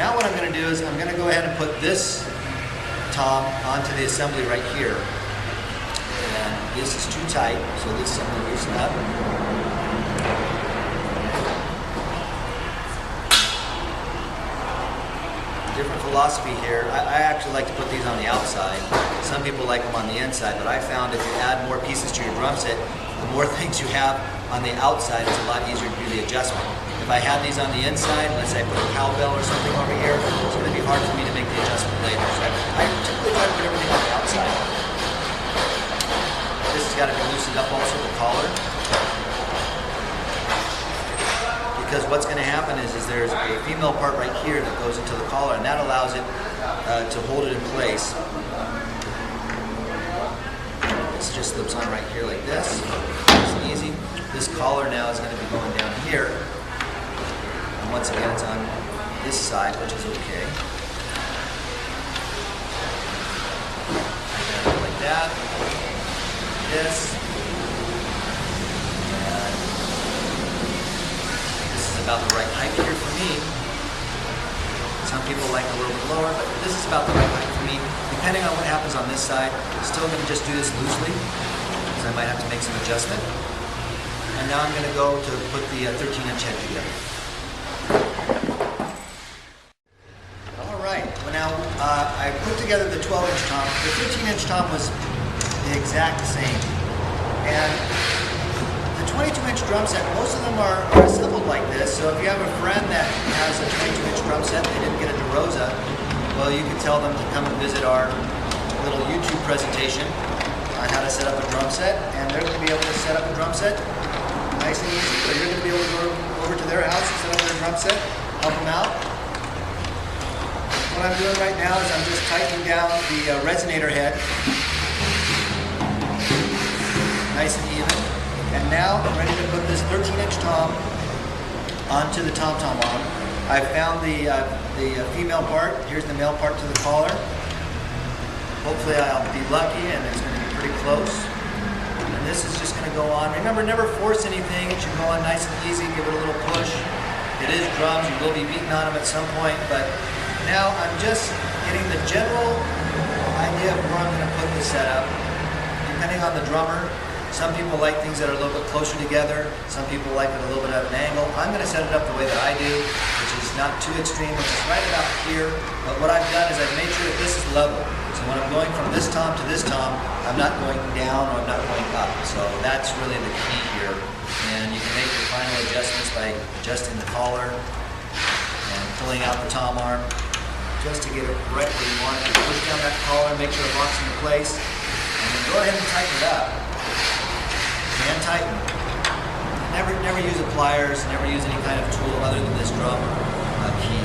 Now what I'm going to do is I'm going to go ahead and put this tom onto the assembly right here. And this is too tight, so this I'm going to loosen up. Different philosophy here. I actually like to put these on the outside. Some people like them on the inside, but I found if you add more pieces to your drum set, the more things you have on the outside, it's a lot easier to do the adjustment. If I had these on the inside, let's say I put a cowbell or something over here, it's going to be hard for me to make the adjustment later. So I typically try to put everything on the outside. This has got to be loosened up also, the collar. Because what's going to happen is there's a female part right here that goes into the collar, and that allows it to hold it in place. This just slips on right here like this. Nice and easy. This collar now is going to be going down here. And once again, it's on this side, which is okay. Like that. This. About the right height here for me. Some people like a little bit lower, but this is about the right height for me. Depending on what happens on this side, I'm still going to just do this loosely, because I might have to make some adjustment. And now I'm going to go to put the 13-inch head together. All right, well now I put together the 12-inch tom. The 13-inch tom was the exact same. And the 22-inch drum set, most of them are assembled like this, so if you have a friend that has a 22-inch drum set and they didn't get a DeRosa, well, you can tell them to come and visit our little YouTube presentation on how to set up a drum set, and they're going to be able to set up a drum set nice and easy. So you're going to be able to go over to their house and set up their drum set, help them out. What I'm doing right now is I'm just tightening down the resonator head, nice and even. And now I'm ready to put this 13-inch tom onto the tom-tom arm. I found the female part. Here's the male part to the collar. Hopefully I'll be lucky and it's going to be pretty close. And this is just going to go on. Remember, never force anything. It should go on nice and easy. Give it a little push. It is drums. You will be beating on them at some point. But now I'm just getting the general idea of where I'm going to put the setup. Depending on the drummer. Some people like things that are a little bit closer together. Some people like it a little bit at an angle. I'm going to set it up the way that I do, which is not too extreme, which is right about here. But what I've done is I've made sure that this is level. So when I'm going from this tom to this tom, I'm not going down or I'm not going up. So that's really the key here. And you can make your final adjustments by adjusting the collar and pulling out the tom arm just to get it right where you want it. Push down that collar, make sure it locks into place, and then go ahead and tighten it up. And tighten. Never use a pliers, never use any kind of tool other than this drum key.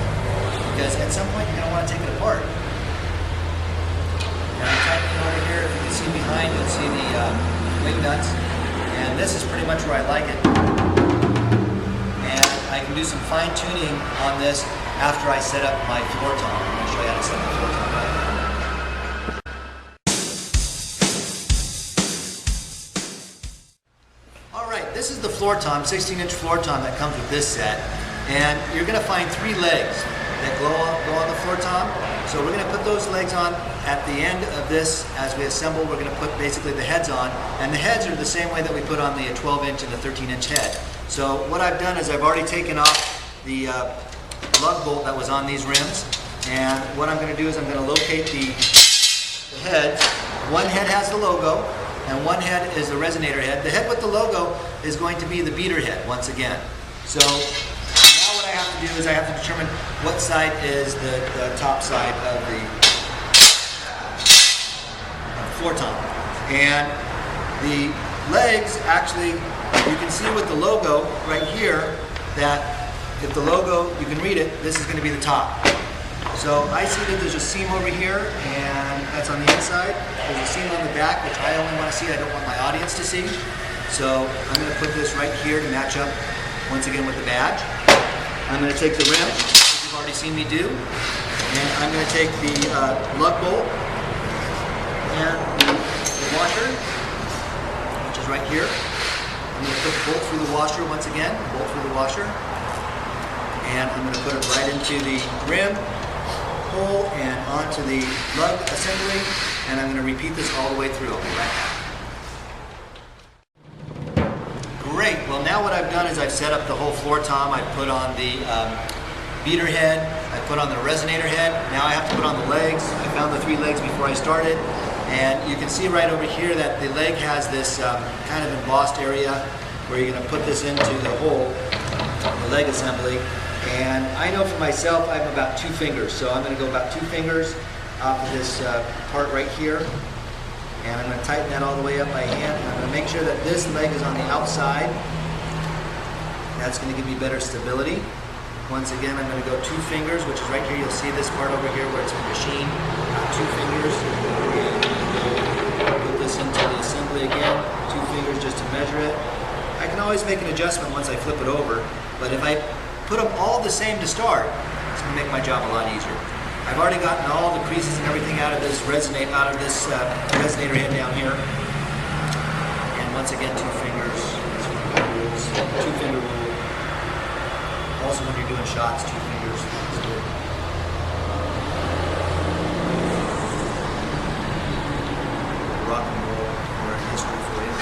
Because at some point you're going to want to take it apart. Now I'm tightening over here. If you can see behind, you'll see the wing nuts. And this is pretty much where I like it. And I can do some fine tuning on this after I set up my floor tom. I'm going to show you how to set up the floor tom right now. This is the floor tom, 16-inch floor tom that comes with this set, and you're going to find 3 legs that go on the floor tom. So we're going to put those legs on at the end of this. As we assemble, we're going to put basically the heads on, and the heads are the same way that we put on the 12-inch and the 13-inch head. So what I've done is I've already taken off the lug bolt that was on these rims, and what I'm going to do is I'm going to locate the heads. One head has the logo, and one head is the resonator head. The head with the logo is going to be the beater head once again. So now what I have to do is I have to determine what side is the top side of the floor tom. And the legs, actually, you can see with the logo right here that if the logo, you can read it, this is going to be the top. So I see that there's a seam over here, and that's on the inside. There's a seam on the back, which I only want to see. I don't want my audience to see. So I'm going to put this right here to match up, once again, with the badge. I'm going to take the rim, which you've already seen me do, and I'm going to take the lug bolt and the washer, which is right here. I'm going to put the bolt through the washer once again, bolt through the washer. and I'm going to put it right into the rim hole and onto the lug assembly, and I'm going to repeat this all the way through. I'll be right back. Great, well now what I've done is I've set up the whole floor tom. I put on the beater head, I put on the resonator head, now I have to put on the legs. I found the 3 legs before I started, and you can see right over here that the leg has this kind of embossed area where you're going to put this into the hole, the leg assembly. And I know for myself I have about 2 fingers, so I'm going to go about 2 fingers off of this part right here, and I'm going to tighten that all the way up by hand. And I'm going to make sure that this leg is on the outside. That's going to give me better stability. Once again, I'm going to go 2 fingers, which is right here. You'll see this part over here where it's machined. 2 fingers. And put this into the assembly again. 2 fingers just to measure it. I can always make an adjustment once I flip it over, but if I put them all the same to start, it's going to make my job a lot easier. I've already gotten all the creases and everything out of this resonator head down here. And once again, 2 fingers. That's one of the rules. 2-finger rule. Also, when you're doing shots, 2 fingers. That's good. Rock and roll or history for you.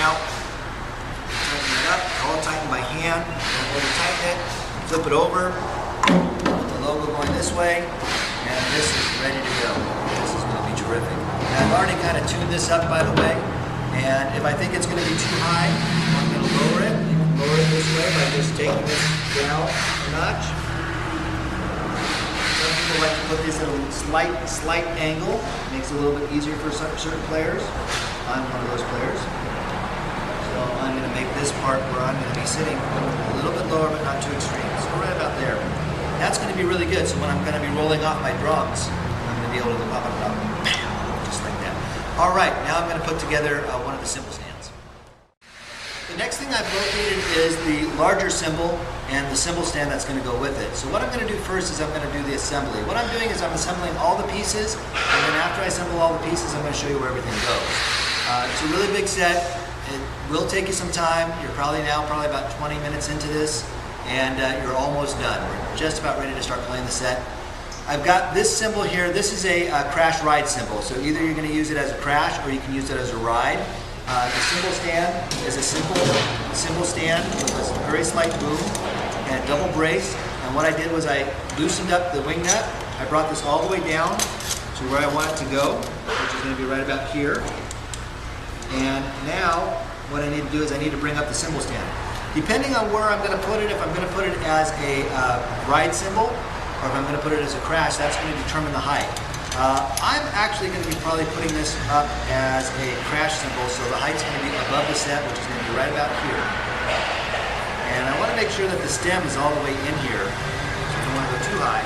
Now, tighten it up. All tightened by hand. Don't over tighten it. Flip it over. Put the logo going this way, and this is ready to go. This is going to be terrific. And I've already kind of tuned this up, by the way. And if I think it's going to be too high, I'm going to lower it. You can lower it this way by just taking this down a notch. Some people like to put this at a slight angle. Makes it a little bit easier for certain players. I'm one of those players. So I'm going to make this part where I'm going to be sitting a little bit lower, but not too extreme. So right about there. That's going to be really good. So when I'm going to be rolling off my drums, I'm going to be able to go pop, just like that. All right, now I'm going to put together one of the cymbal stands. The next thing I've located is the larger cymbal and the cymbal stand that's going to go with it. So what I'm going to do first is I'm going to do the assembly. What I'm doing is I'm assembling all the pieces, and then after I assemble all the pieces, I'm going to show you where everything goes. It's a really big set. It will take you some time. You're probably about 20 minutes into this, and you're almost done. We're just about ready to start playing the set. I've got this cymbal here. This is a crash ride cymbal. So either you're going to use it as a crash or you can use it as a ride. The cymbal stand is a simple cymbal stand with a very slight boom and a double brace. And what I did was I loosened up the wing nut. I brought this all the way down to where I want it to go, which is going to be right about here. And now what I need to do is I need to bring up the cymbal stand. Depending on where I'm going to put it, if I'm going to put it as a ride cymbal or if I'm going to put it as a crash, that's going to determine the height. I'm actually going to be probably putting this up as a crash cymbal, so the height's going to be above the set, which is going to be right about here. And I want to make sure that the stem is all the way in here, so I don't want to go too high.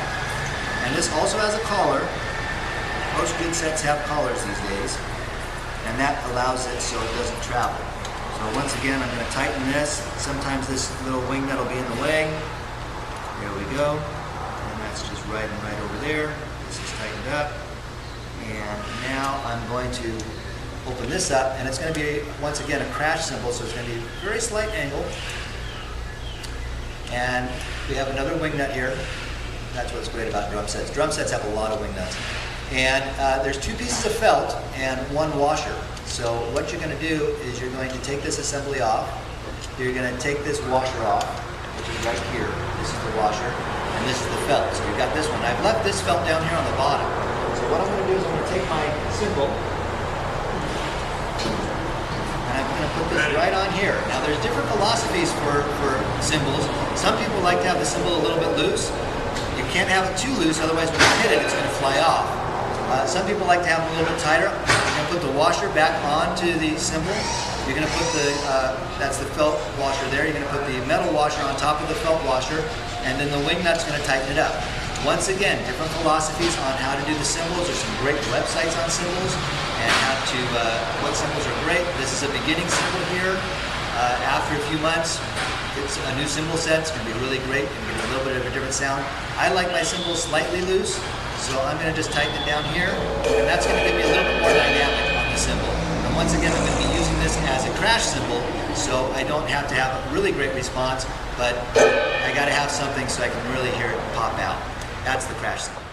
And this also has a collar. Most good sets have collars these days, and that allows it so it doesn't travel. So once again, I'm going to tighten this. Sometimes this little wing nut will be in the way. There we go. And that's just riding right over there. This is tightened up. And now I'm going to open this up, and it's going to be, once again, a crash cymbal, so it's going to be a very slight angle. And we have another wing nut here. That's what's great about drum sets. Drum sets have a lot of wing nuts. And there's 2 pieces of felt and 1 washer. So what you're going to do is you're going to take this assembly off. You're going to take this washer off, which is right here. This is the washer, and this is the felt. So you've got this one. I've left this felt down here on the bottom. So what I'm going to do is I'm going to take my cymbal, and I'm going to put this right on here. Now there's different philosophies for cymbals. Some people like to have the cymbal a little bit loose. You can't have it too loose, otherwise when you hit it, it's going to fly off. Some people like to have it a little bit tighter. You're going to put the washer back onto the cymbal. You're going to put the, that's the felt washer there. You're going to put the metal washer on top of the felt washer, and then the wing nut's going to tighten it up. Once again, different philosophies on how to do the cymbals. There's some great websites on cymbals and how to, what cymbals are great. This is a beginning cymbal here. After a few months, it's a new cymbal set. It's going to be really great and get a little bit of a different sound. I like my cymbals slightly loose, so I'm going to just tighten it down here, and that's going to give me a little bit more dynamic on the cymbal. And once again, I'm going to be using using this as a crash cymbal, so I don't have to have a really great response, but I gotta have something so I can really hear it pop out. That's the crash cymbal.